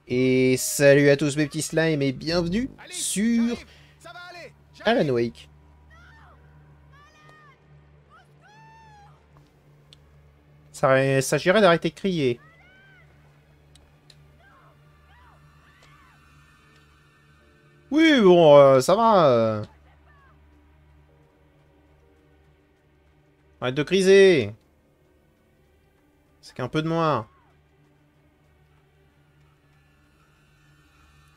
Et salut à tous mes petits slimes et bienvenue sur Alan Wake. Ça s'agirait d'arrêter de crier. Oui, bon, ça va. Arrête de criser. C'est qu'un peu de moi.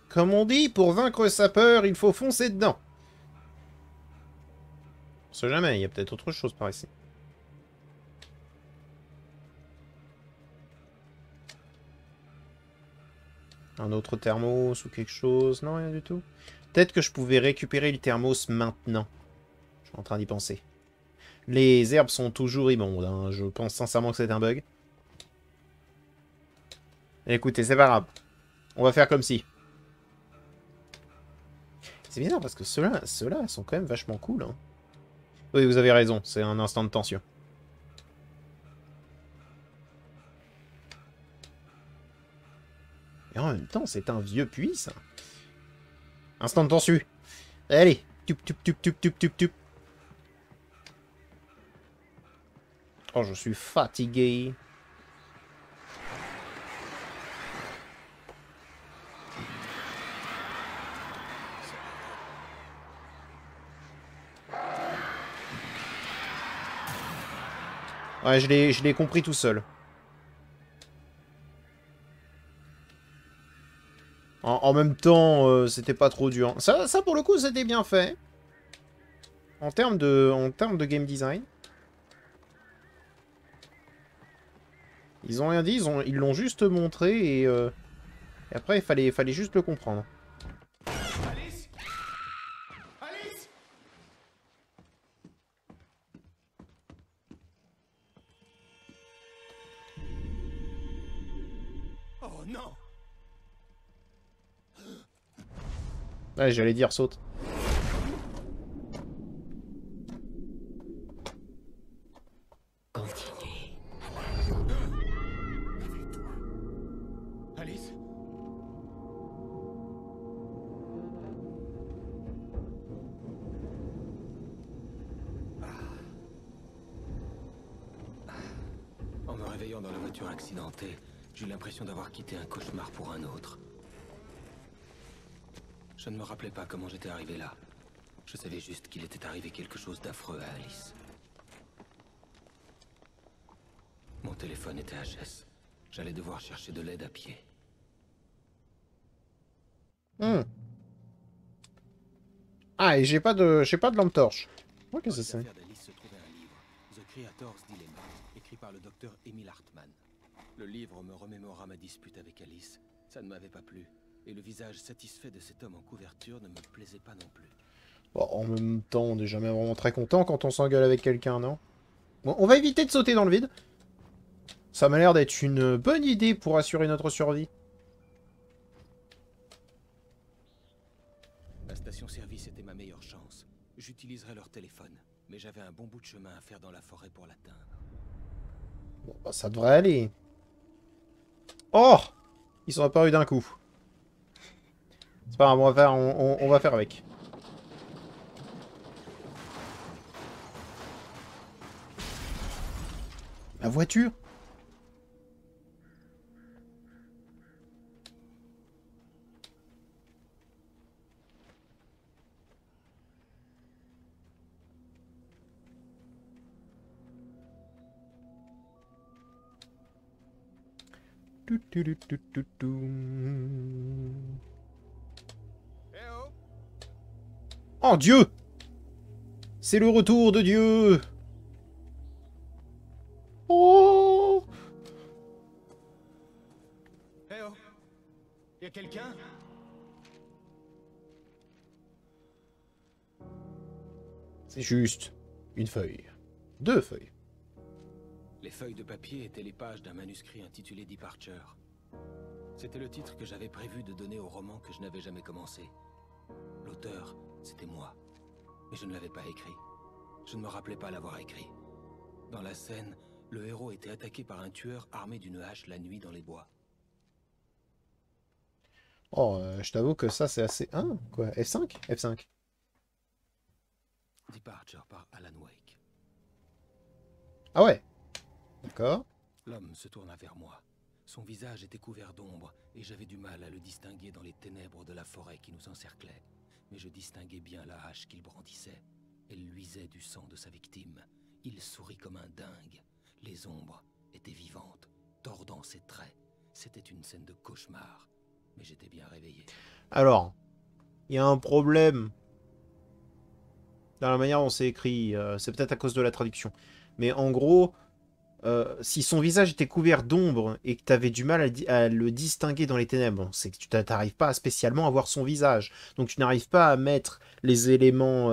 Comme on dit, pour vaincre sa peur, il faut foncer dedans. On sait jamais, il y a peut-être autre chose par ici. Un autre thermos ou quelque chose. Non, rien du tout. Peut-être que je pouvais récupérer le thermos maintenant. Je suis en train d'y penser. Les herbes sont toujours immondes, hein. Je pense sincèrement que c'est un bug. Écoutez, c'est pas grave. On va faire comme si. C'est bizarre parce que ceux-là sont quand même vachement cool, hein. Oui, vous avez raison, c'est un instant de tension. Et en même temps, c'est un vieux puits, ça. Instant de tension. Allez, tup tup tup tup tup tup tup. Oh, je suis fatigué. Ouais, je l'ai compris tout seul. En même temps, c'était pas trop dur. Ça, pour le coup, c'était bien fait. En termes de game design. Ils ont rien dit, ils l'ont juste montré et après, il fallait juste le comprendre. Alice, Alice. Oh non. Ouais, j'allais dire saute. Continuez. Alice. En me réveillant dans la voiture accidentée, j'ai eu l'impression d'avoir quitté un cauchemar pour un autre. Je ne me rappelais pas comment j'étais arrivé là. Je savais juste qu'il était arrivé quelque chose d'affreux à Alice. Mon téléphone était HS. J'allais devoir chercher de l'aide à pied. Hmm. Ah, et j'ai pas de lampe torche. Oh, qu'est-ce que Dans c'est? l'affaire d'Alice se trouvait un livre, The Creator's Dilemma, écrit par le docteur Emil Hartmann. Le livre me remémora ma dispute avec Alice. Ça ne m'avait pas plu. Et le visage satisfait de cet homme en couverture ne me plaisait pas non plus. Bon, en même temps, on n'est jamais vraiment très content quand on s'engueule avec quelqu'un, non? Bon, on va éviter de sauter dans le vide. Ça m'a l'air d'être une bonne idée pour assurer notre survie. La station-service était ma meilleure chance. J'utiliserais leur téléphone, mais j'avais un bon bout de chemin à faire dans la forêt pour l'atteindre. Bon, bah, ça devrait aller. Oh! Ils sont apparus d'un coup. C'est pas grave, on va faire avec. La voiture? Tu, tu, tu, tu, tu, tu. Eh oh! Oh Dieu! C'est le retour de Dieu! Oh! Eh oh! Y a quelqu'un? C'est juste une feuille. Deux feuilles. Les feuilles de papier étaient les pages d'un manuscrit intitulé Departure. C'était le titre que j'avais prévu de donner au roman que je n'avais jamais commencé. L'auteur, c'était moi. Mais je ne l'avais pas écrit. Je ne me rappelais pas l'avoir écrit. Dans la scène, le héros était attaqué par un tueur armé d'une hache la nuit dans les bois. Oh, je t'avoue que ça, c'est assez... Hein? Quoi? F5? F5. Departure par Alan Wake. Ah ouais. D'accord. L'homme se tourna vers moi. Son visage était couvert d'ombre, et j'avais du mal à le distinguer dans les ténèbres de la forêt qui nous encerclait. Mais je distinguais bien la hache qu'il brandissait. Elle luisait du sang de sa victime. Il sourit comme un dingue. Les ombres étaient vivantes, tordant ses traits. C'était une scène de cauchemar. Mais j'étais bien réveillé. Alors, il y a un problème dans la manière dont c'est écrit. C'est peut-être à cause de la traduction. Mais en gros, si son visage était couvert d'ombre et que tu avais du mal à le distinguer dans les ténèbres, c'est que tu n'arrives pas spécialement à voir son visage. Donc tu n'arrives pas à mettre les éléments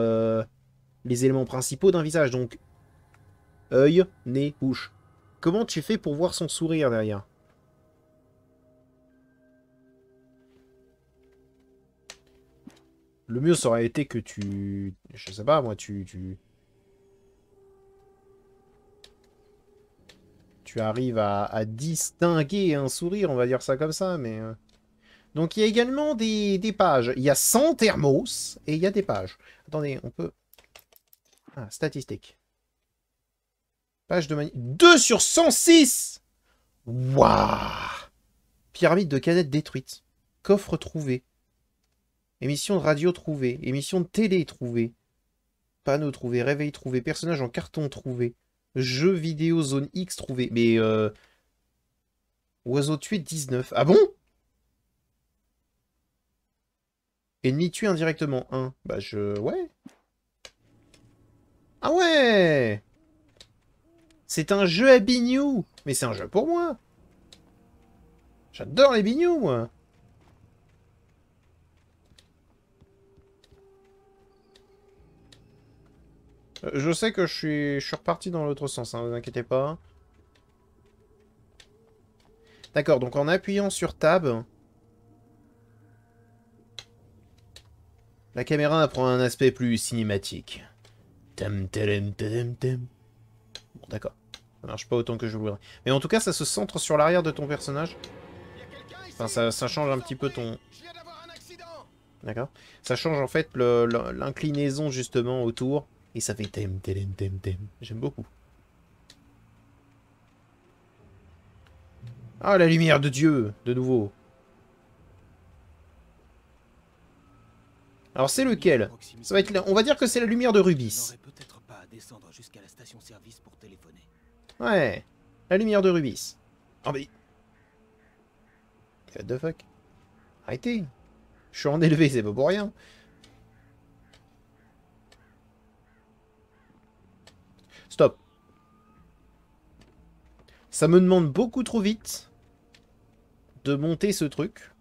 principaux d'un visage. Donc, œil, nez, bouche. Comment tu fais pour voir son sourire derrière? Le mieux, ça aurait été que tu... Je sais pas, moi, tu arrives à distinguer un sourire, on va dire ça comme ça, mais... Donc, il y a également des pages. Il y a 100 thermos, et il y a des pages. Attendez, on peut... Ah, statistiques. Page de mani... 2 sur 106. Waouh! Pyramide de canettes détruite. Coffre trouvé. Émission de radio trouvée. Émission de télé trouvée. Panneau trouvé. Réveil trouvé. Personnage en carton trouvé. Jeu vidéo zone X trouvé. Mais oiseau tué 19. Ah bon? Ennemi tué indirectement 1. Bah ouais. Ah ouais! C'est un jeu à bignou. Mais c'est un jeu pour moi. J'adore les bignous, moi. Je sais que je suis reparti dans l'autre sens, hein, vous inquiétez pas. D'accord, donc en appuyant sur Tab, la caméra prend un aspect plus cinématique. Tam, tadam, tadam, tam. Bon, d'accord. Ça marche pas autant que je voudrais. Mais en tout cas, ça se centre sur l'arrière de ton personnage. Enfin, ça change un petit peu ton... D'accord. Ça change en fait l'inclinaison justement autour. Et ça fait tem, tem, tem, tem. J'aime beaucoup. Ah, la lumière de Dieu, de nouveau. Alors c'est lequel? Ça va être on va dire que c'est la lumière de Rubis. Peut-être pas à descendre jusqu'à la station-service pour téléphoner. Ouais, la lumière de Rubis. Oh mais... What the fuck? Arrêtez. Je suis en élevé, c'est pas pour rien. Stop. Ça me demande beaucoup trop vite de monter ce truc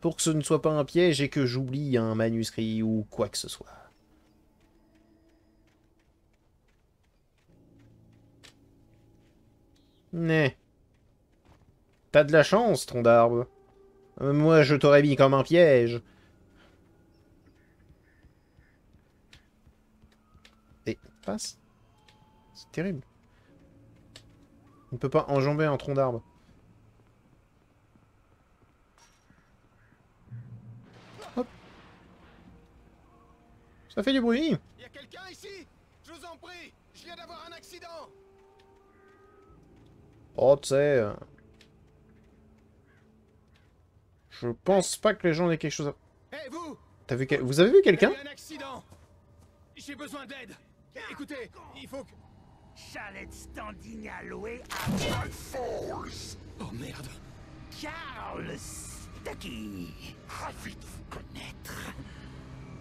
pour que ce ne soit pas un piège et que j'oublie un manuscrit ou quoi que ce soit. Né. T'as de la chance, tronc d'arbre. Moi, je t'aurais mis comme un piège. Et passe. C'est terrible. On ne peut pas enjamber un tronc d'arbre. Hop. Ça fait du bruit. Il y a quelqu'un ici? Je vous en prie, je viens d'avoir un accident. Oh, tu sais... Je pense pas que les gens aient quelque chose à... Hé, vous! T'as vu vous avez vu quelqu'un? Il y a un accident. J'ai besoin d'aide. Écoutez, il faut que... Chalet standing alloué à Force. Oh merde. Charles Stucky. Ravi de vous connaître.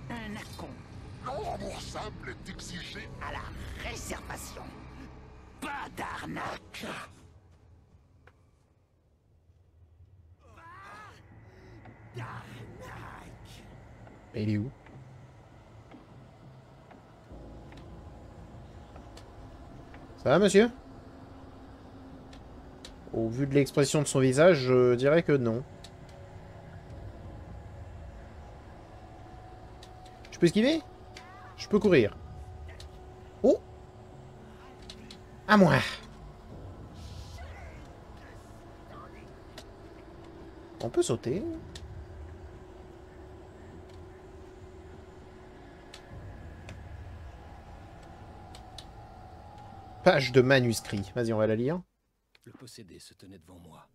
Un acompte Non-remboursable est exigé. à la réservation. Pas d'arnaque. D'arnaque. Mais il est où? Ça va, monsieur? Au vu de l'expression de son visage, je dirais que non. Je peux esquiver? Je peux courir. Oh! À moi! On peut sauter. Page de manuscrit. Vas-y, on va la lire. Le possédé se tenait devant moi.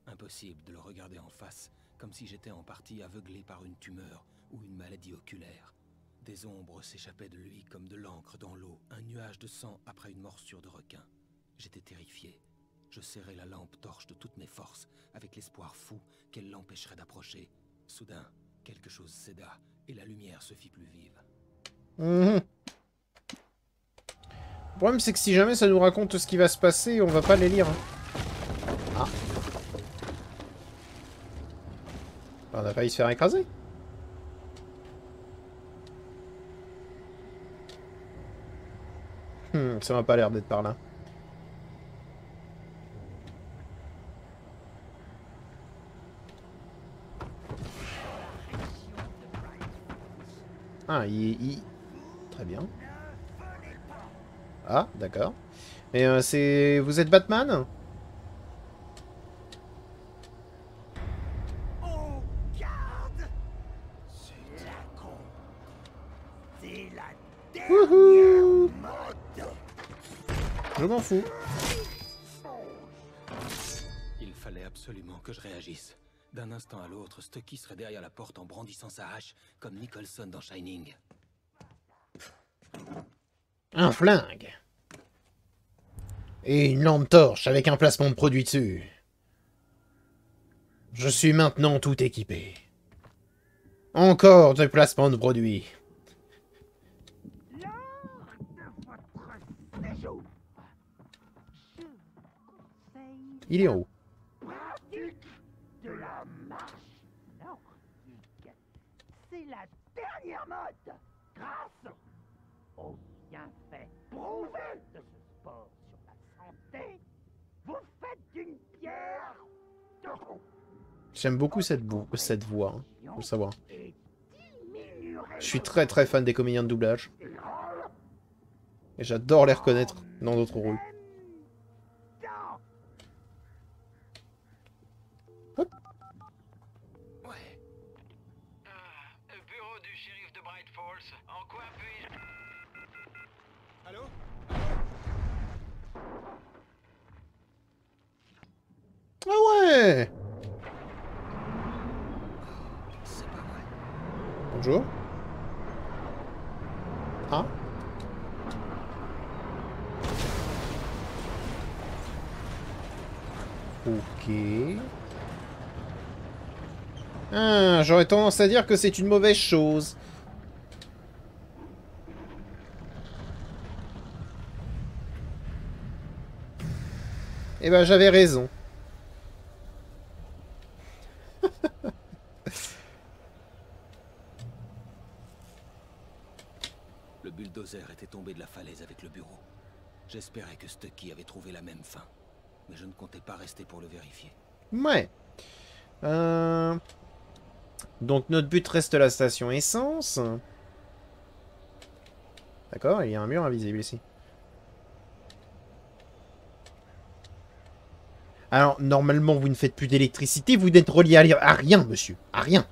Impossible de le regarder en face, comme si j'étais en partie aveuglé par une tumeur ou une maladie oculaire. Des ombres s'échappaient de lui comme de l'encre dans l'eau, un nuage de sang après une morsure de requin. J'étais terrifié. Je serrais la lampe torche de toutes mes forces, avec l'espoir fou qu'elle l'empêcherait d'approcher. Soudain, quelque chose céda, et la lumière se fit plus vive. Le problème, c'est que si jamais ça nous raconte ce qui va se passer, on va pas les lire. Hein. Ah. On a failli se faire écraser. Ça m'a pas l'air d'être par là. Ah, Très bien. Ah, d'accord. Mais c'est... Vous êtes Batman? On garde. C'est la con. C'est la dernière Wouhou! mode. Je m'en fous. Il fallait absolument que je réagisse. D'un instant à l'autre, Stucky serait derrière la porte en brandissant sa hache, comme Nicholson dans Shining. Un flingue. Et une lampe torche avec un placement de produit dessus. Je suis maintenant tout équipé. Encore des placements de produits. Lors de votre séjour, je conseille Il est en haut. pratique de la marche nordique. C'est la dernière mode. Grâce aux bienfaits prouvés de ce sport sur la santé, vous faites d'une pierre deux coups. J'aime beaucoup cette voix, hein, faut le savoir. Et diminuerez Je suis très fan des comédiens de doublage. Et j'adore les reconnaître dans d'autres rôles. Ouais. Bureau du shérif de Bright Falls. En quoi puis-je... Allô? Ah ouais! C'est pas vrai. Bonjour. Ah? Ok. Ah, j'aurais tendance à dire que c'est une mauvaise chose. Eh ben, j'avais raison. Le bulldozer était tombé de la falaise avec le bureau. J'espérais que Stucky avait trouvé la même fin. Mais je ne comptais pas rester pour le vérifier. Ouais. Donc notre but reste la station essence. D'accord, il y a un mur invisible ici. Alors, normalement, vous ne faites plus d'électricité, vous n'êtes relié à rien, monsieur. À rien.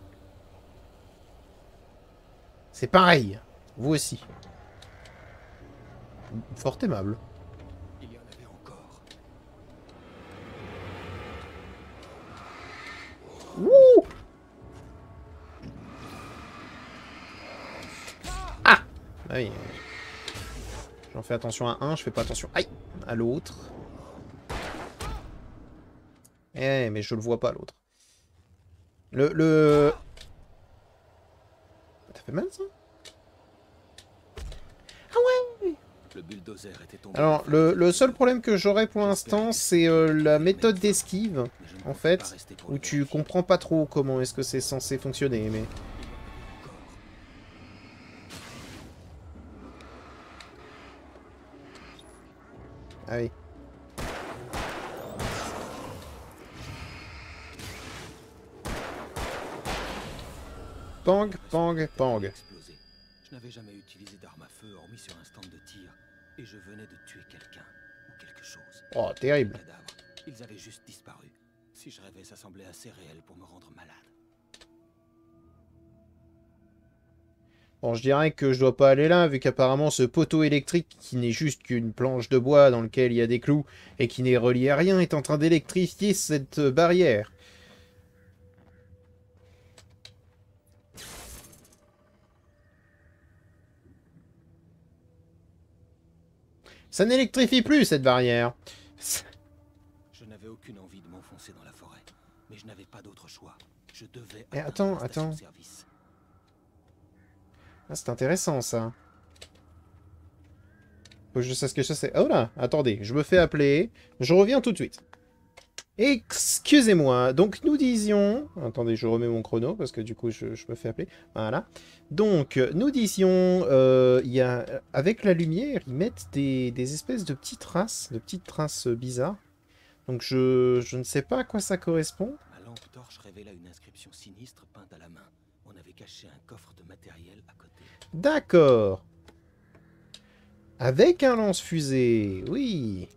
C'est pareil. Vous aussi. Fort aimable. Il y en avait encore. Wouh! Ah! Ah oui. J'en fais attention à un, je fais pas attention aïe, à l'autre. Eh, mais je le vois pas, l'autre. T'as fait mal, ça? Ah ouais! Le bulldozer était tombé. Alors, le seul problème que j'aurais pour l'instant, c'est la méthode d'esquive, en fait, où tu comprends pas trop comment est-ce que c'est censé fonctionner, mais... Ah oui. Pang, pang, pang. Explosé. Je n'avais jamais utilisé d'arme à feu hormis sur un stand de tir. Et je venais de tuer quelqu'un. Ou quelque chose. Oh, terrible. Les cadavres, ils avaient juste disparu. Si je rêvais, ça semblait assez réel pour me rendre malade. Bon, je dirais que je dois pas aller là, vu qu'apparemment ce poteau électrique, qui n'est juste qu'une planche de bois dans lequel il y a des clous, et qui n'est relié à rien, est en train d'électrifier cette barrière. Ça n'électrifie plus, cette barrière. Je n'avais aucune envie de m'enfoncer dans la forêt, mais je n'avais pas d'autre choix. Je devais Mais atteindre attends, la attends. station-service. Ah, c'est intéressant, ça. Faut que je sache ce que ça c'est. Oh là, attendez, je me fais appeler. Je reviens tout de suite. Excusez-moi. Donc, nous disions... Attendez, je remets mon chrono, parce que du coup, je me fais appeler. Voilà. Donc, nous disions... il y a... Avec la lumière, ils mettent des espèces de petites traces bizarres. Donc, je ne sais pas à quoi ça correspond. Ma lampe torche révéla une inscription sinistre peinte à la main. On avait caché un coffre de matériel à côté. D'accord. Avec un lance-fusée, oui.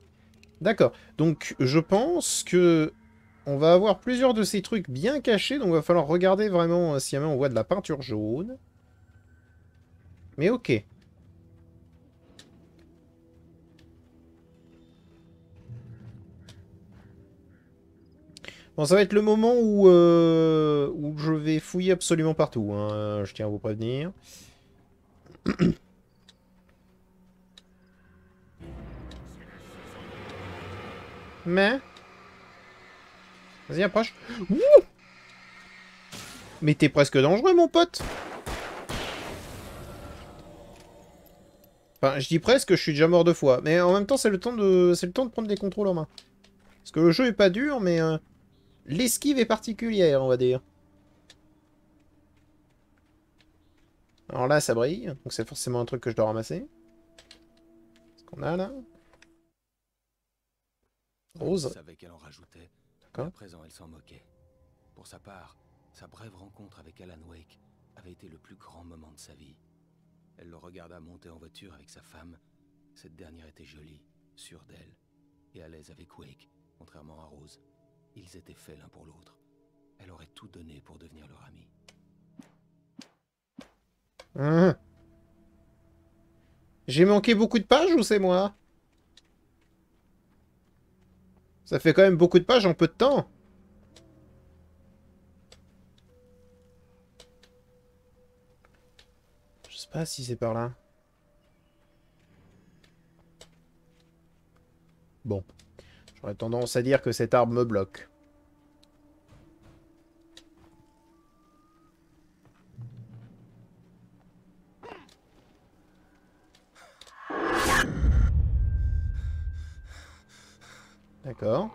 D'accord. Donc, je pense que on va avoir plusieurs de ces trucs bien cachés, donc il va falloir regarder vraiment si jamais on voit de la peinture jaune. Mais ok. Bon, ça va être le moment où je vais fouiller absolument partout, hein, je tiens à vous prévenir. Mais... Vas-y, approche. Ouh, mais t'es presque dangereux, mon pote. Enfin, je dis presque, je suis déjà mort 2 fois. Mais en même temps, c'est le temps de prendre des contrôles en main. Parce que le jeu est pas dur, mais l'esquive est particulière, on va dire. Alors là, ça brille, donc c'est forcément un truc que je dois ramasser. Qu'est-ce qu'on a là? Rose. Je savais qu'elle en rajoutait. D'accord. À présent, elle s'en moquait. Pour sa part, sa brève rencontre avec Alan Wake avait été le plus grand moment de sa vie. Elle le regarda monter en voiture avec sa femme. Cette dernière était jolie, sûre d'elle, et à l'aise avec Wake, contrairement à Rose. Ils étaient faits l'un pour l'autre. Elle aurait tout donné pour devenir leur amie. J'ai manqué beaucoup de pages ou c'est moi? Ça fait quand même beaucoup de pages en peu de temps. Je sais pas si c'est par là. Bon. J'aurais tendance à dire que cet arbre me bloque. D'accord.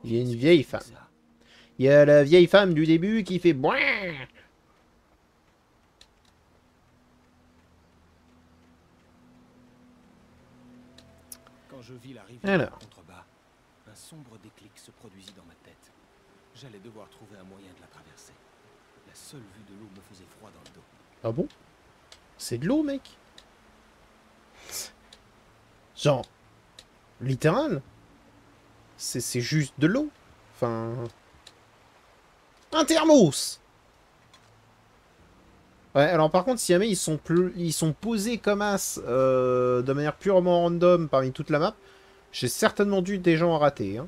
Il y a une vieille femme. Il y a la vieille femme du début qui fait... Bouin. Quand je vis la rivière Alors. en contrebas, un sombre déclic se produisit dans ma tête. J'allais devoir trouver un moyen de la traverser. La seule vue de l'eau me faisait froid dans le dos. Ah bon? C'est de l'eau, mec? Genre... Littéral? C'est juste de l'eau. Enfin... Un thermos! Ouais, alors par contre, si jamais ils sont posés comme as, de manière purement random parmi toute la map, j'ai certainement dû des gens à rater. Hein.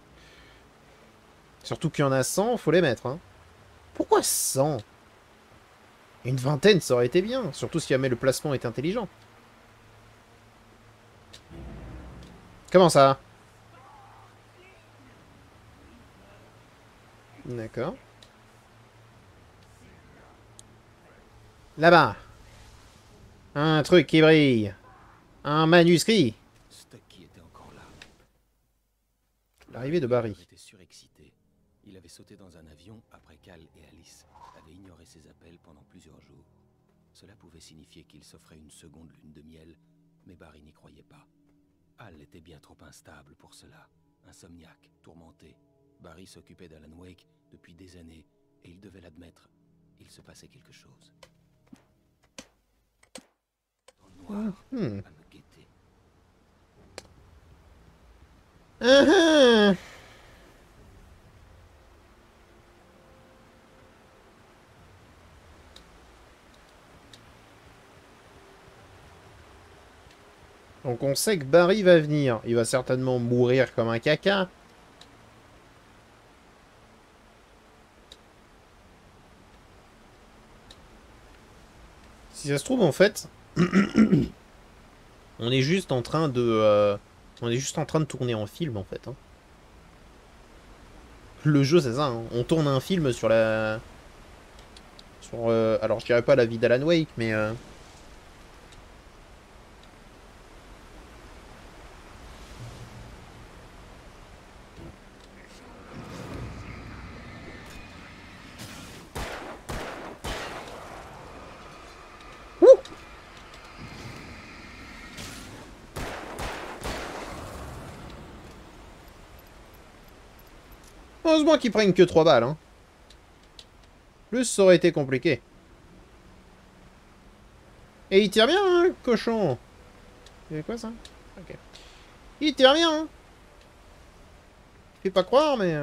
Surtout qu'il y en a 100, faut les mettre. Hein. Pourquoi 100? Une vingtaine, ça aurait été bien. Surtout si jamais le placement est intelligent. Comment ça? D'accord. Là-bas. Un truc qui brille. Un manuscrit. Stucky était encore là. L'arrivée de Barry. Il était surexcité. Il avait sauté dans un avion après Cal et Alice avaient ignoré ses appels pendant plusieurs jours. Cela pouvait signifier qu'il s'offrait une seconde lune de miel, mais Barry n'y croyait pas. Hal était bien trop instable pour cela. Insomniaque, tourmenté. Barry s'occupait d'Alan Wake depuis des années, et il devait l'admettre. Il se passait quelque chose. Dans le noir, à me guetter. Donc on sait que Barry va venir. Il va certainement mourir comme un caca. Si ça se trouve, en fait, on est juste en train de... on est juste en train de tourner en film, en fait. Hein. Le jeu, c'est ça. Hein. On tourne un film sur la... Sur, alors, je dirais pas la vie d'Alan Wake, mais... Heureusement qu'ils prennent que 3 balles, hein. Plus, ça aurait été compliqué. Et il tire bien, hein, cochon. C'est quoi, ça? Ok. Il tire bien, hein. Je peux pas croire, mais...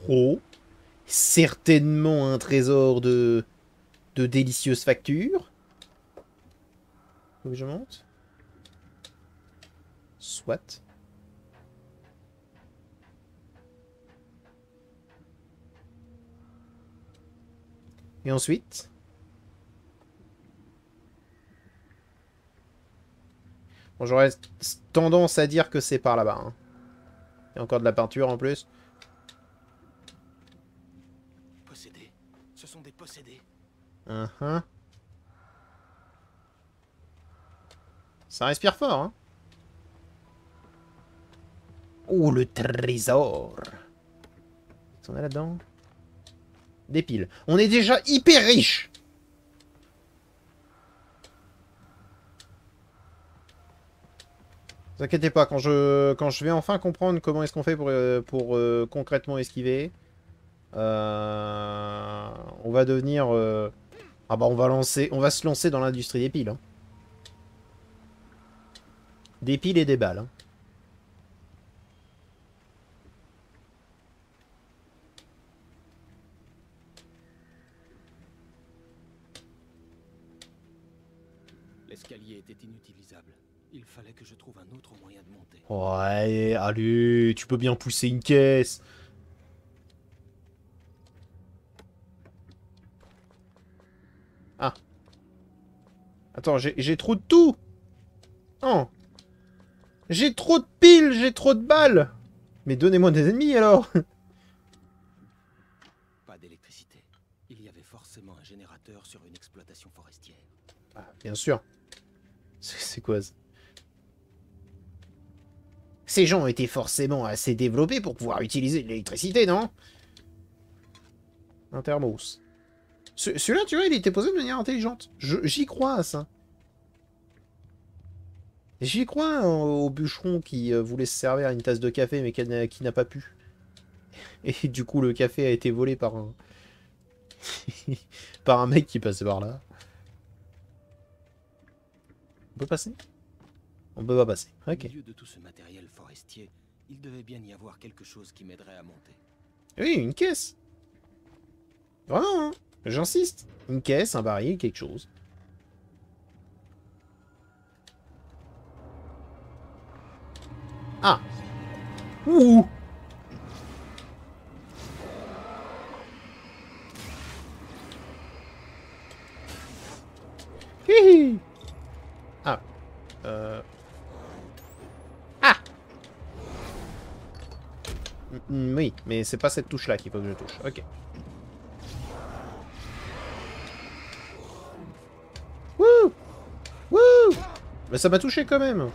Oh. Certainement un trésor de délicieuses factures. Faut que je monte. Soit. Et ensuite... Bon, j'aurais tendance à dire que c'est par là-bas. Hein. Il y a encore de la peinture en plus. Possédés. Ce sont des possédés. Uh-huh. Ça respire fort, hein. Oh, le trésor. Qu'est-ce qu'on a là-dedans? Des piles. On est déjà hyper riche. Ne vous inquiétez pas, quand je vais enfin comprendre comment est-ce qu'on fait pour concrètement esquiver, on va devenir... Ah bah on va se lancer dans l'industrie des piles. Hein. Des piles et des balles. Hein. L'escalier était inutilisable. Il fallait que je trouve un autre moyen de monter. Ouais, allez, tu peux bien pousser une caisse. Ah. Attends, j'ai trop de tout. Oh. J'ai trop de piles, j'ai trop de balles. Mais donnez-moi des ennemis alors. Pas d'électricité. Il y avait forcément un générateur sur une exploitation forestière. Ah, bien sûr. C'est quoi ça? Ces gens étaient forcément assez développés pour pouvoir utiliser l'électricité, non? Un thermos. Celui-là, tu vois, il était posé de manière intelligente. J'y crois à ça. J'y crois au bûcheron qui voulait se servir à une tasse de café mais qui n'a pas pu. Et du coup, le café a été volé par un... par un mec qui passait par là. On peut passer? On peut pas passer. Ok. Au milieu de tout ce matériel forestier, il devait bien y avoir quelque chose qui m'aiderait à monter. Oui, une caisse. Vraiment, hein. J'insiste. Une caisse, un baril, quelque chose. Ah. Ouh. Hihi. Ah. Ah. Oui, mais c'est pas cette touche-là qu'il faut que je touche. Ok. Wouh. Wouh. Mais ça m'a touché quand même.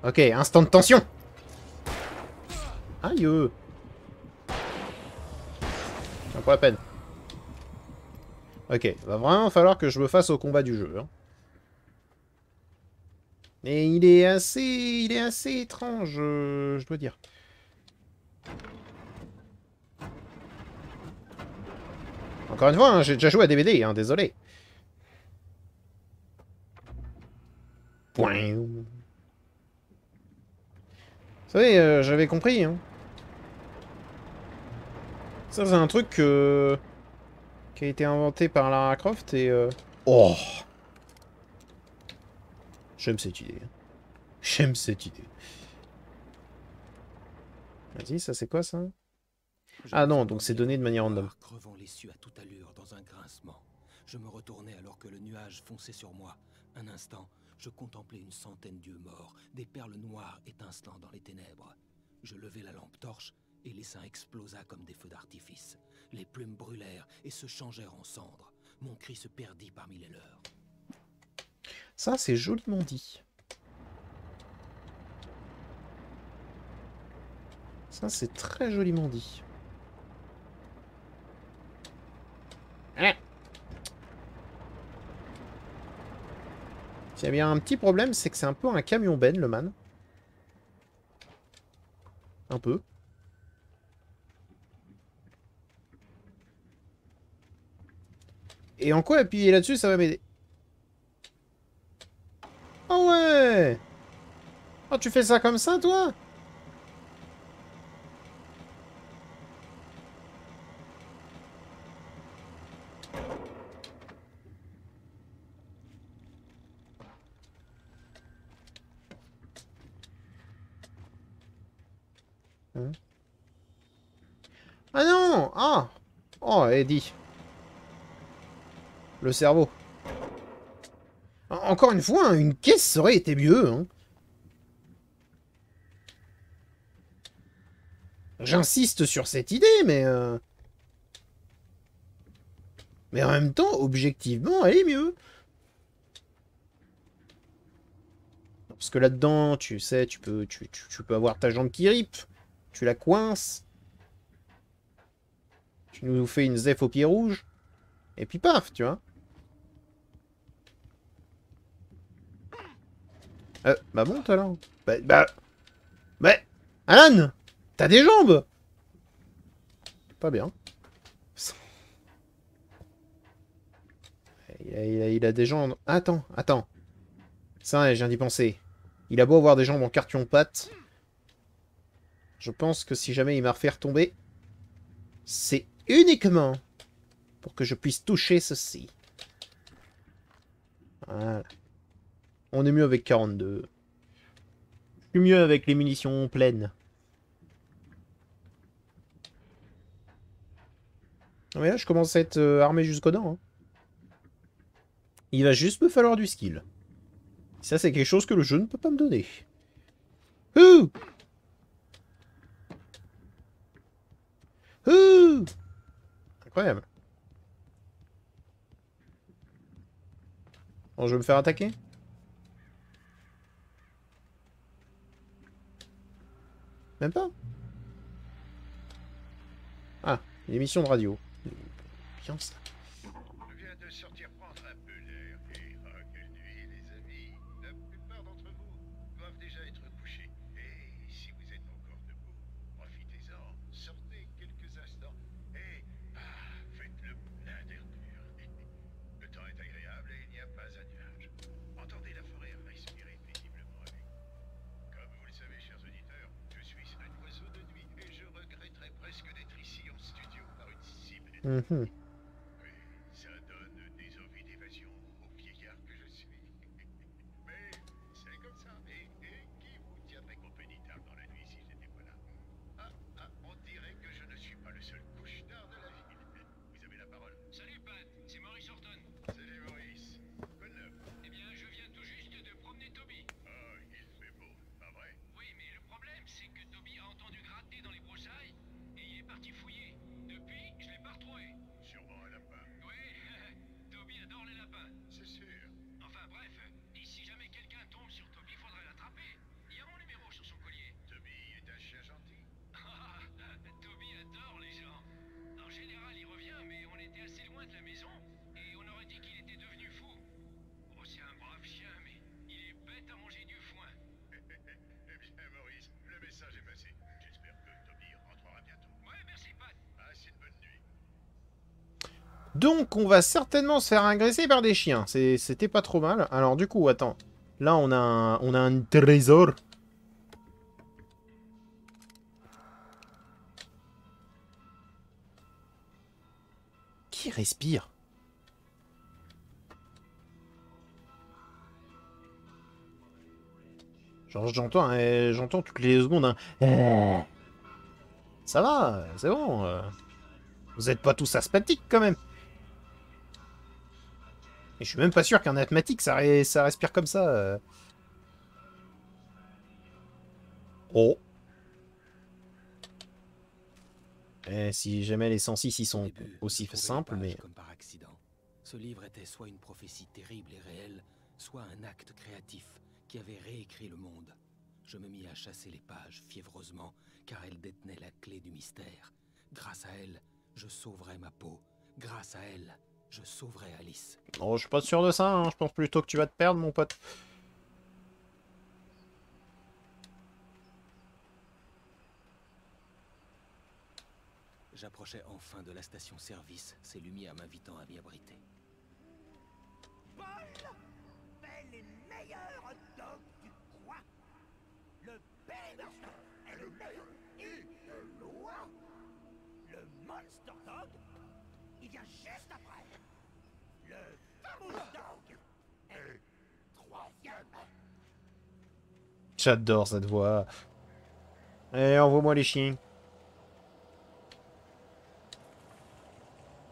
Ok, instant de tension. Aïe. Tiens, pour la peine. Ok, va vraiment falloir que je me fasse au combat du jeu. Hein. Mais il est assez étrange, je dois dire. Encore une fois, hein, j'ai déjà joué à DVD, hein, désolé. Point. Vous savez, j'avais compris, hein. Ça, c'est un truc qui a été inventé par Lara Croft et... Oh! J'aime cette idée. J'aime cette idée. Vas-y, ça c'est quoi ça? Ah non, donc c'est donné de manière random. Crevant l'essieu à toute allure dans un grincement. Je me retournai alors que le nuage fonçait sur moi. Un instant, je contemplais une centaine d'yeux morts, des perles noires étincelant dans les ténèbres. Je levai la lampe torche et l'essaim explosa comme des feux d'artifice. Les plumes brûlèrent et se changèrent en cendres. Mon cri se perdit parmi les leurs. Ça, c'est joliment dit. Ça, c'est très joliment dit. Ah. S'il y a bien un petit problème, c'est que c'est un peu un camion Ben, le man. Un peu. Et en quoi appuyer là-dessus, ça va m'aider. Oh ouais! Oh, tu fais ça comme ça, toi? Hein? Ah non! Ah! Oh, Eddie. Le cerveau. Encore une fois, hein, une caisse ça aurait été mieux. Hein. J'insiste sur cette idée, mais... Mais en même temps, objectivement, elle est mieux. Parce que là-dedans, tu sais, tu peux avoir ta jambe qui rip. Tu la coinces. Tu nous fais une zef au pied rouge. Et puis paf, tu vois. Bah monte alors. Bah... Alan! T'as des jambes! Pas bien. Il a des jambes... Attends. Ça, je viens d'y penser. Il a beau avoir des jambes en carton-pâte. Je pense que si jamais il m'a refait retomber, c'est uniquement pour que je puisse toucher ceci. Voilà. On est mieux avec 42. Je suis mieux avec les munitions pleines. Mais là, je commence à être armé jusqu'aux dents. Hein. Il va juste me falloir du skill. Ça, c'est quelque chose que le jeu ne peut pas me donner. Ouh! Ouh! Incroyable. Bon, je vais me faire attaquer? Même pas? Ah, une émission de radio. Bien ça. Je viens de sortir prendre un peu l'air. Et oh, quelle nuit, les amis. La plupart d'entre vous doivent déjà être couchés. Et si vous êtes encore debout, profitez-en. Sortez quelques instants. Et faites le plein d'air pur. Le temps est agréable et il n'y a pas un nuage. Entendez la forêt respirer paisiblement avec. Comme vous le savez, chers auditeurs, je suis un oiseau de nuit et je regretterais presque d'être ici en studio par une si belle nuit. Ça donne des envies d'évasion au vieillard que je suis. Mais c'est comme ça. Et qui vous tiendrait compagnie tard dans la nuit si j'étais pas là? On dirait que je ne suis pas le seul couche-tard de la ville. Vous avez la parole. Salut Pat, c'est Maurice Horton. Salut Maurice. Bonne neuf. Eh bien, je viens tout juste de promener Toby. Oh, il fait beau, pas vrai? Oui, mais le problème, c'est que Toby a entendu gratter dans les broussailles et il est parti fouiller. Depuis, je l'ai pas retrouvé. Sûrement un lapin. Oui, Toby adore les lapins. C'est sûr. Enfin bref, et si jamais quelqu'un tombe sur Toby, faudrait l'attraper. Il y a mon numéro sur son collier. Toby est un chien gentil. Ah, Toby adore les gens. En général, il revient, mais on était assez loin de la maison et on aurait dit qu'il était devenu fou. Oh, c'est un brave chien, mais il est bête à manger du foin. Eh bien, Maurice, le message est passé. J'espère que Toby rentrera bientôt. Ouais, merci Pat. Passez une bonne nuit. Donc, on va certainement se faire agresser par des chiens. C'était pas trop mal. Alors, du coup, attends. Là, on a un trésor. Qui respire? Genre j'entends toutes les secondes un... Ça va, c'est bon. Vous êtes pas tous asthmatiques quand même. Et je suis même pas sûr qu'un asthmatique ça respire comme ça. Oh. Et si jamais les 106 ils Au sont début, aussi je trouvais les simples, pages mais... comme par accident. Ce livre était soit une prophétie terrible et réelle, soit un acte créatif qui avait réécrit le monde. Je me mis à chasser les pages fiévreusement, car elles détenaient la clé du mystère. Grâce à elles, je sauverai ma peau. Grâce à elles, je sauverai Alice. Oh, je suis pas sûr de ça, hein. Je pense plutôt que tu vas te perdre, mon pote. J'approchais enfin de la station-service, ses lumières m'invitant à m'y abriter. Paul fait les meilleurs hot dogs du coin. Le Berryburster est le meilleur. Et de loin. Le Monster Dog, il vient juste après. Le Famous Dog est troisième. J'adore cette voix. Et envoie-moi les chiens.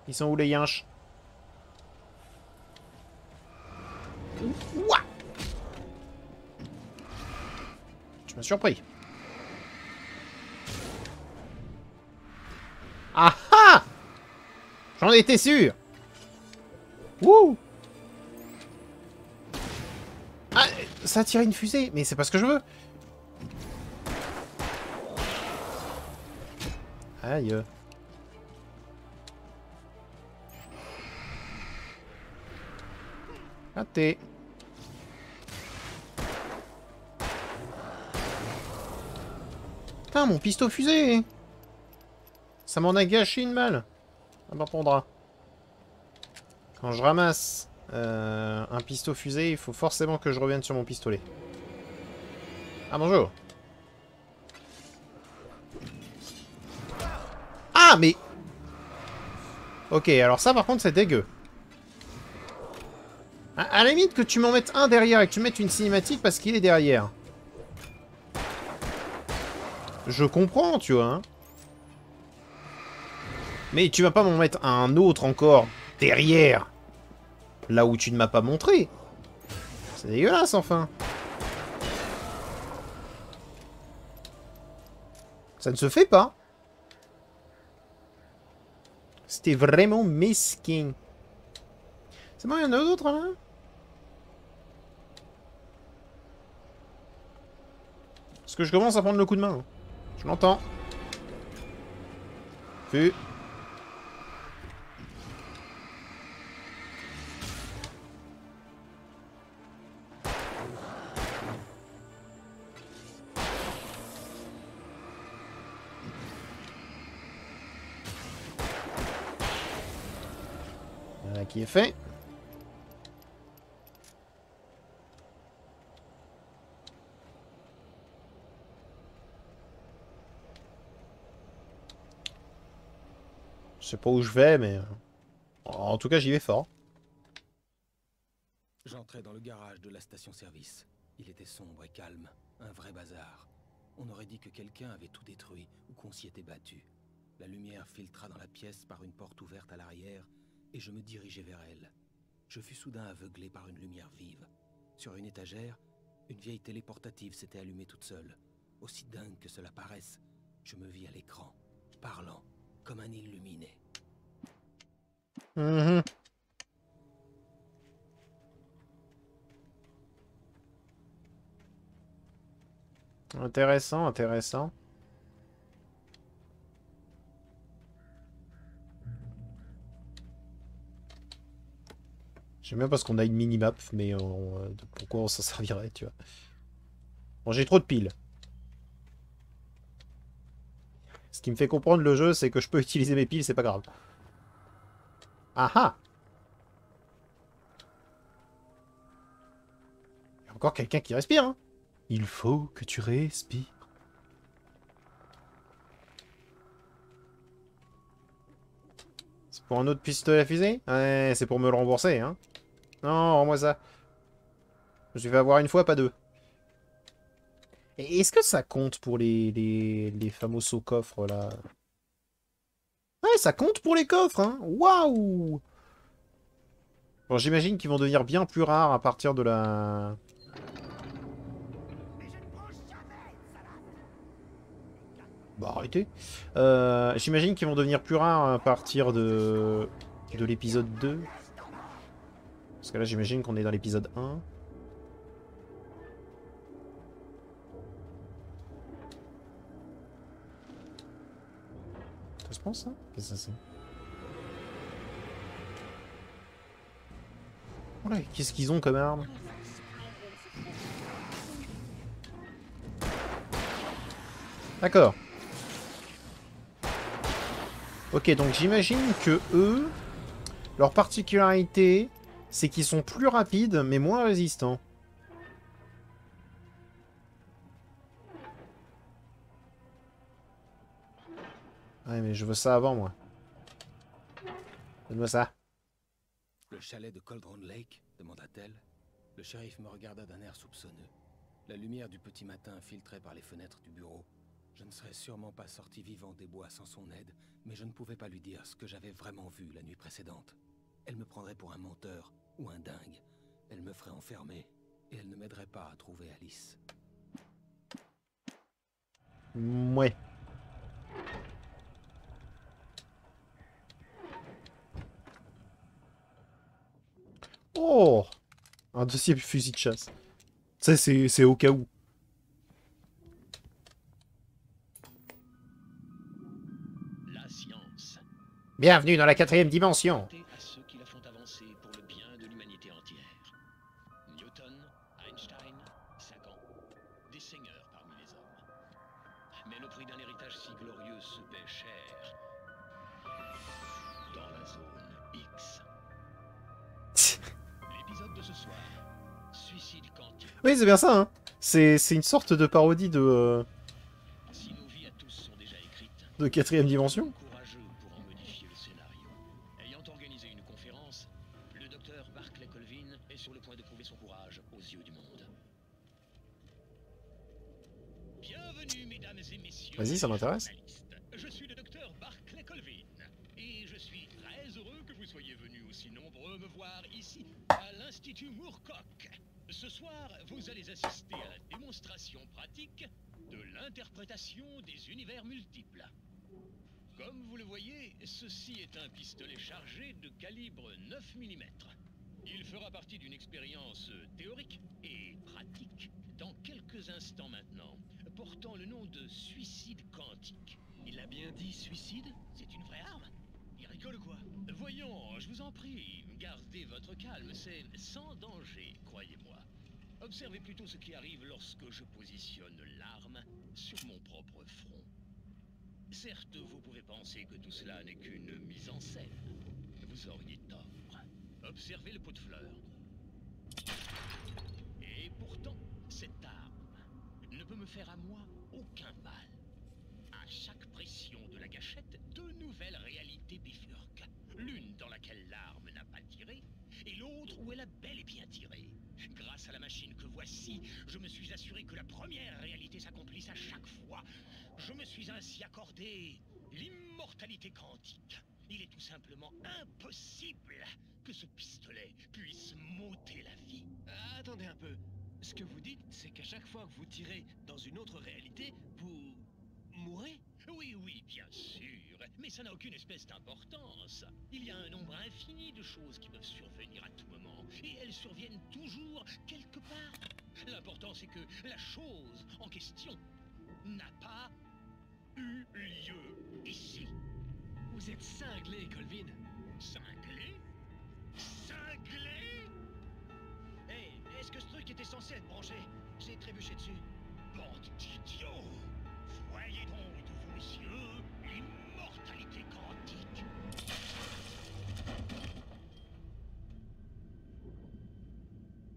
Ils sont où les yinches? Ouah! Tu m'as surpris. Ah ah! J'en étais sûr! Wouh! Ah, ça a tiré une fusée, mais c'est pas ce que je veux. Aïe. Raté. Putain, mon pistolet fusée! Ça m'en a gâché une balle. Ça m'apprendra. Quand je ramasse un pistolet fusée, il faut forcément que je revienne sur mon pistolet. Ah, bonjour. Ah, mais... Ok, alors ça, par contre, c'est dégueu. À la limite que tu m'en mettes un derrière et que tu mettes une cinématique parce qu'il est derrière. Je comprends, tu vois. Hein. Mais tu vas pas m'en mettre un autre encore derrière. Là où tu ne m'as pas montré. C'est dégueulasse, enfin. Ça ne se fait pas. C'était vraiment mesquin. C'est bon, il y en a d'autres, là? Parce que je commence à prendre le coup de main. Je l'entends. Vu. Voilà qui est fait. Je sais pas où je vais, mais... En tout cas, j'y vais fort. J'entrais dans le garage de la station-service. Il était sombre et calme, un vrai bazar. On aurait dit que quelqu'un avait tout détruit ou qu'on s'y était battu. La lumière filtra dans la pièce par une porte ouverte à l'arrière et je me dirigeais vers elle. Je fus soudain aveuglé par une lumière vive. Sur une étagère, une vieille télé portative s'était allumée toute seule. Aussi dingue que cela paraisse, je me vis à l'écran, parlant, comme un illuminé. Mhm. Intéressant, intéressant. J'aime bien parce qu'on a une minimap, mais pourquoi on s'en servirait, tu vois. Bon, j'ai trop de piles. Ce qui me fait comprendre le jeu, c'est que je peux utiliser mes piles, c'est pas grave. Ah ah! Il y a encore quelqu'un qui respire, hein. Il faut que tu respires. Pour un autre pistolet à fusée? Ouais, c'est pour me le rembourser, hein. Non, rends-moi ça. Je me suis fait avoir une fois, pas deux. Et est-ce que ça compte pour les fameux coffres, là? Ouais, ça compte pour les coffres, hein. Waouh! Bon, j'imagine qu'ils vont devenir bien plus rares à partir de la... Bah, arrêtez. J'imagine qu'ils vont devenir plus rares à partir de l'épisode 2. Parce que là, j'imagine qu'on est dans l'épisode 1. Ça se pense, ça? Qu'est-ce que ça c'est? Ouais, qu'est-ce qu'ils ont comme arme? D'accord. Ok, donc j'imagine que eux, leur particularité, c'est qu'ils sont plus rapides, mais moins résistants. Ouais, mais je veux ça avant, moi. Donne-moi ça. Le chalet de Cauldron Lake, demanda-t-elle. Le shérif me regarda d'un air soupçonneux. La lumière du petit matin filtrait par les fenêtres du bureau. Je ne serais sûrement pas sorti vivant des bois sans son aide, mais je ne pouvais pas lui dire ce que j'avais vraiment vu la nuit précédente. Elle me prendrait pour un menteur ou un dingue. Elle me ferait enfermer, et elle ne m'aiderait pas à trouver Alice. Ouais. Oh! Un deuxième fusil de chasse. Ça, c'est au cas où. La science. Bienvenue dans la 4e dimension. À ceux qui la font avancer pour le bien de l'humanité entière. Newton, Einstein, Sagan, des seigneurs parmi les hommes. Mais le prix d'un héritage si glorieux se paie cher. Dans la zone X. L'épisode de ce soir. Suicide quantique. Oui, c'est bien ça, hein. C'est une sorte de parodie Si nos vies à tous sont déjà écrites, de 4e dimension. courageux pour en modifier le scénario. Ayant organisé une conférence, le docteur Barclay Colvin est sur le point de prouver son courage aux yeux du monde. Bienvenue, mesdames et messieurs. Vas-y, ça m'intéresse. Journalistes. Je suis le docteur Barclay Colvin et je suis très heureux que vous soyez venus aussi nombreux me voir ici, à l'Institut Moorcock. Ce soir, vous allez assister à la démonstration pratique de l'interprétation des univers multiples. Comme vous le voyez, ceci est un pistolet chargé de calibre 9 mm. Il fera partie d'une expérience théorique et pratique dans quelques instants maintenant, portant le nom de suicide quantique. Il a bien dit suicide? C'est une vraie arme? Il rigole quoi? Voyons, je vous en prie, gardez votre calme, c'est sans danger, croyez-moi. Observez plutôt ce qui arrive lorsque je positionne l'arme sur mon propre front. Certes, vous pouvez penser que tout cela n'est qu'une mise en scène. Vous auriez tort. Observez le pot de fleurs. Et pourtant, cette arme ne peut me faire à moi aucun mal. À chaque pression de la gâchette, deux nouvelles réalités bifurquent. L'une dans laquelle l'arme n'a pas tiré, et l'autre où elle a bel et bien tiré. Grâce à la machine que voici, je me suis assuré que la première réalité s'accomplisse à chaque fois. Je me suis ainsi accordé l'immortalité quantique. Il est tout simplement impossible que ce pistolet puisse m'ôter la vie. Attendez un peu. Ce que vous dites, c'est qu'à chaque fois que vous tirez dans une autre réalité, vous mourrez? Oui, oui, bien sûr. Mais ça n'a aucune espèce d'importance. Il y a un nombre infini de choses qui peuvent survenir à tout moment. Et elles surviennent toujours quelque part. L'important, c'est que la chose en question n'a pas eu lieu ici. Vous êtes cinglé, Colvin. Cinglé? Cinglé? Hey, est-ce que ce truc était censé être branché? J'ai trébuché dessus. Bande d'idiots! Voyez donc de vos yeux l'immortalité quantique.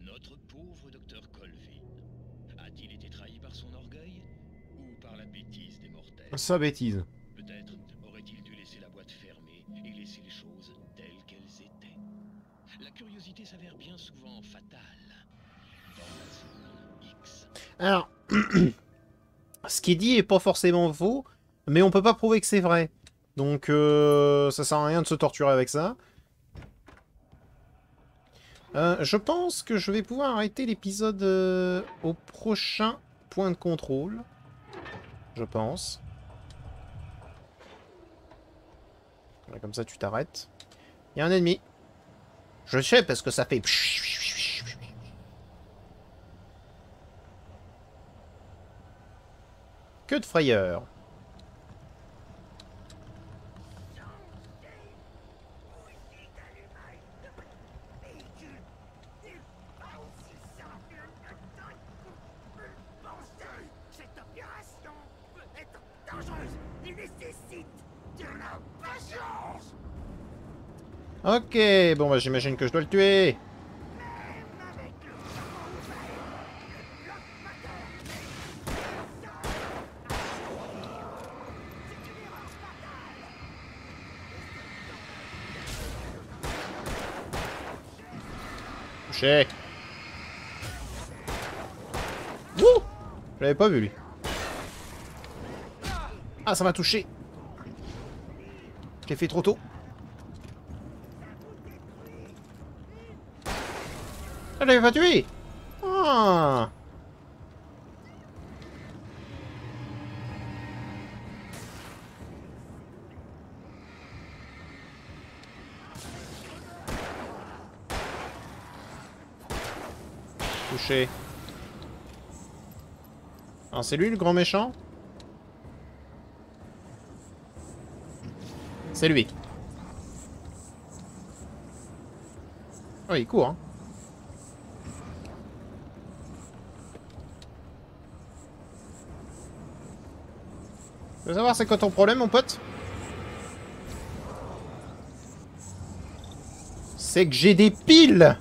Notre pauvre docteur Colvin a-t-il été trahi par son orgueil ou par la bêtise des mortels? Sa bêtise. Peut-être Aurait-il dû laisser la boîte fermée et laisser les choses telles qu'elles étaient? La curiosité s'avère bien souvent fatale dans la zone X. Alors, ce qui est dit est pas forcément faux, mais on peut pas prouver que c'est vrai. Donc, ça sert à rien de se torturer avec ça. Je pense que je vais pouvoir arrêter l'épisode au prochain point de contrôle. Je pense. Voilà, comme ça, tu t'arrêtes. Il y a un ennemi. Je sais parce que ça fait... Que de frayeur. Cette opération peut être dangereuse et nécessite de la patience. Ok, bon bah j'imagine que je dois le tuer. Même avec le capot ouvert, le bloc moteur. C'est une erreur fatale. Touché. Wouh! Je l'avais pas vu lui. Ah, ça m'a touché. Je l'ai fait trop tôt. Ah, je l'avais pas tué. Ah. Touché. Ah, c'est lui le grand méchant? C'est lui. Oh, il court, hein. Tu veux savoir c'est quoi ton problème, mon pote? C'est que j'ai des piles!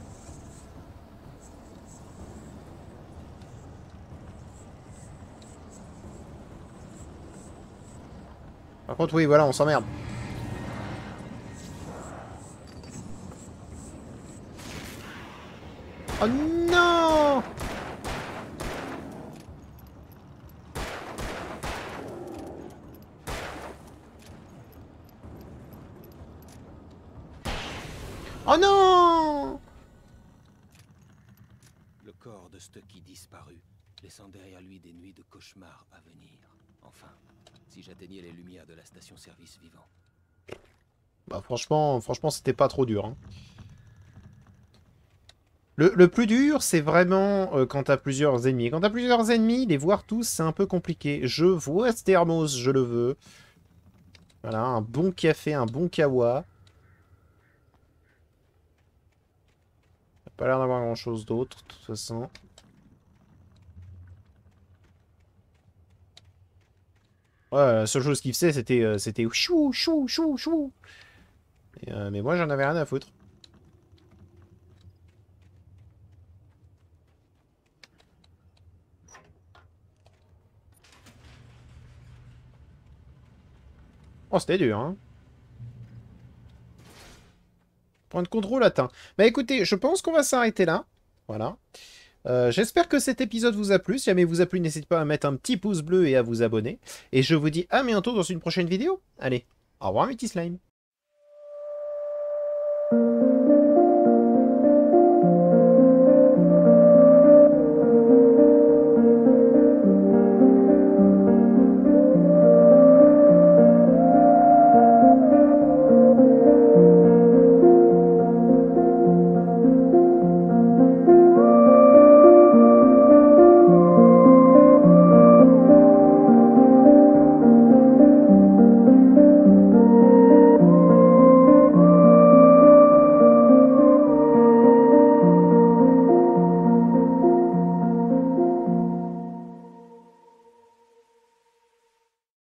Par contre, oui, voilà, on s'emmerde. Oh non! Oh non! Le corps de Stucky disparut, laissant derrière lui des nuits de cauchemars à venir. Enfin, si j'atteignais les lumières de la station-service vivant. Bah franchement c'était pas trop dur, hein. Le plus dur, c'est vraiment quand t'as plusieurs ennemis. Quand t'as plusieurs ennemis, les voir tous, c'est un peu compliqué. Je vois ce thermos, je le veux. Voilà, un bon café, un bon kawa. Il a pas l'air d'avoir grand-chose d'autre, de toute façon. Ouais, la seule chose qu'il faisait, c'était chou, chou, chou, chou. Mais moi, j'en avais rien à foutre. Oh, c'était dur, hein. Point de contrôle atteint. Bah écoutez, je pense qu'on va s'arrêter là. Voilà. J'espère que cet épisode vous a plu. Si jamais il vous a plu, n'hésitez pas à mettre un petit pouce bleu et à vous abonner. Et je vous dis à bientôt dans une prochaine vidéo. Allez, au revoir, Multislime.